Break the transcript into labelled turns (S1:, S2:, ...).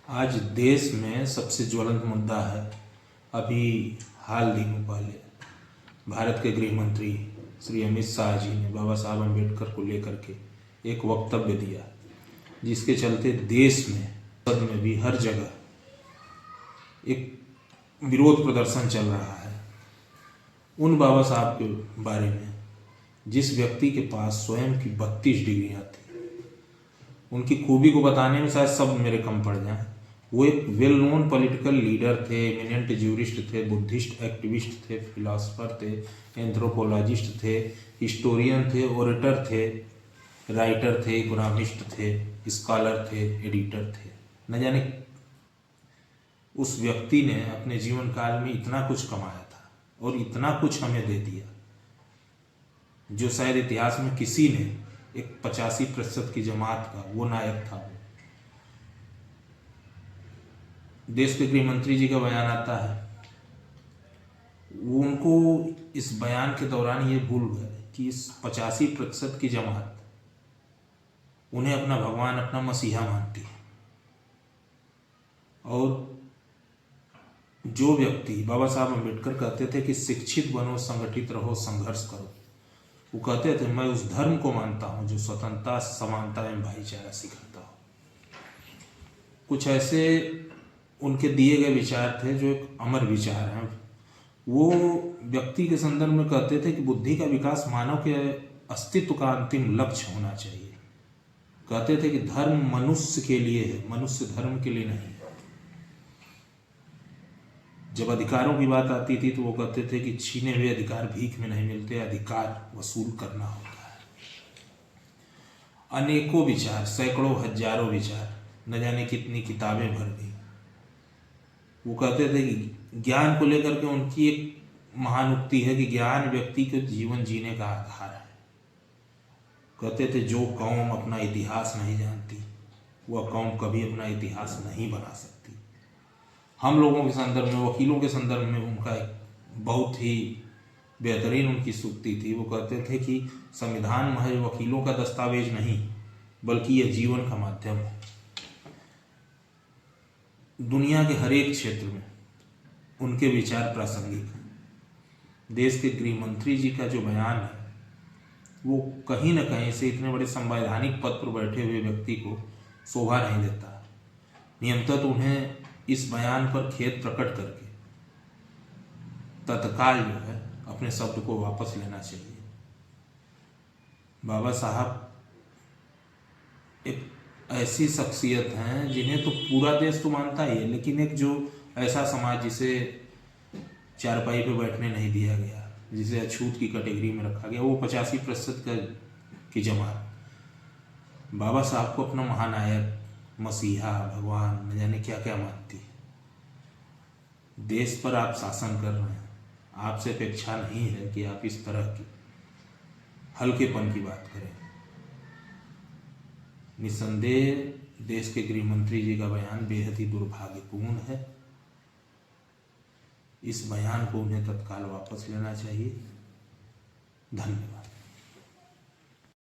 S1: आज देश में सबसे ज्वलंत मुद्दा है। अभी हाल दिनों पहले भारत के गृह मंत्री श्री अमित शाह जी ने बाबा साहब अम्बेडकर को लेकर के एक वक्तव्य दिया, जिसके चलते देश में संसद में भी हर जगह एक विरोध प्रदर्शन चल रहा है। उन बाबा साहब के बारे में जिस व्यक्ति के पास स्वयं की 32 डिग्रियां थी, उनकी खूबी को बताने में शायद सब मेरे कम पड़ जाएं। वो एक वेल नोन पॉलिटिकल लीडर थे, एमिनेंट ज्यूरिस्ट थे, बुद्धिस्ट एक्टिविस्ट थे, फिलोसोफर थे, एंथ्रोपोलॉजिस्ट थे, हिस्टोरियन थे, ओरेटर थे, राइटर थे, इकोनॉमिस्ट थे, स्कॉलर थे, एडिटर थे। न जाने उस व्यक्ति ने अपने जीवन काल में इतना कुछ कमाया था और इतना कुछ हमें दे दिया, जो शायद इतिहास में किसी ने, एक 85% की जमात का वो नायक था। देश के गृह मंत्री जी का बयान आता है, उनको इस बयान के दौरान ये भूल गए कि इस 85% की जमात उन्हें अपना भगवान, अपना मसीहा मानती है। और जो व्यक्ति, बाबा साहब अम्बेडकर कहते थे कि शिक्षित बनो, संगठित रहो, संघर्ष करो। वो कहते थे मैं उस धर्म को मानता हूं जो स्वतंत्रता, समानता एवं भाईचारा सिखाता हो। कुछ ऐसे उनके दिए गए विचार थे जो एक अमर विचार हैं। वो व्यक्ति के संदर्भ में कहते थे कि बुद्धि का विकास मानव के अस्तित्व का अंतिम लक्ष्य होना चाहिए। कहते थे कि धर्म मनुष्य के लिए है, मनुष्य धर्म के लिए नहीं। जब अधिकारों की बात आती थी तो वो कहते थे कि छीने हुए अधिकार भीख में नहीं मिलते, अधिकार वसूल करना होता है। अनेकों विचार, सैकड़ों हजारों विचार, न जाने कितनी किताबें भर दी। वो कहते थे कि ज्ञान को लेकर के उनकी एक महान उक्ति है कि ज्ञान व्यक्ति के जीवन जीने का आधार है। कहते थे जो कौम अपना इतिहास नहीं जानती, वह कौम कभी अपना इतिहास नहीं बना सकती। हम लोगों के संदर्भ में, वकीलों के संदर्भ में उनका एक बहुत ही बेहतरीन उनकी सूक्ति थी। वो कहते थे कि संविधान महज वकीलों का दस्तावेज नहीं, बल्कि यह जीवन का माध्यम है। दुनिया के हर एक क्षेत्र में उनके विचार प्रासंगिक हैं। देश के गृह मंत्री जी का जो बयान है, वो कहीं न कहीं से इतने बड़े संवैधानिक पद पर बैठे हुए व्यक्ति को शोभा नहीं देता। नियमतः तो उन्हें इस बयान पर खेद प्रकट करके तत्काल जो है अपने शब्द को वापस लेना चाहिए। बाबा साहब एक ऐसी शख्सियत हैं जिन्हें तो पूरा देश तो मानता ही है, लेकिन एक जो ऐसा समाज जिसे चारपाई पे बैठने नहीं दिया गया, जिसे अछूत की कैटेगरी में रखा गया, वो 85% की जमात बाबा साहब को अपना महानायक, मसीहा, भगवान, न जाने क्या क्या मानती है। देश पर आप शासन कर रहे हैं, आपसे अपेक्षा नहीं है कि आप इस तरह की हल्केपन की बात करें। निस्संदेह देश के गृह मंत्री जी का बयान बेहद ही दुर्भाग्यपूर्ण है। इस बयान को उन्हें तत्काल वापस लेना चाहिए। धन्यवाद।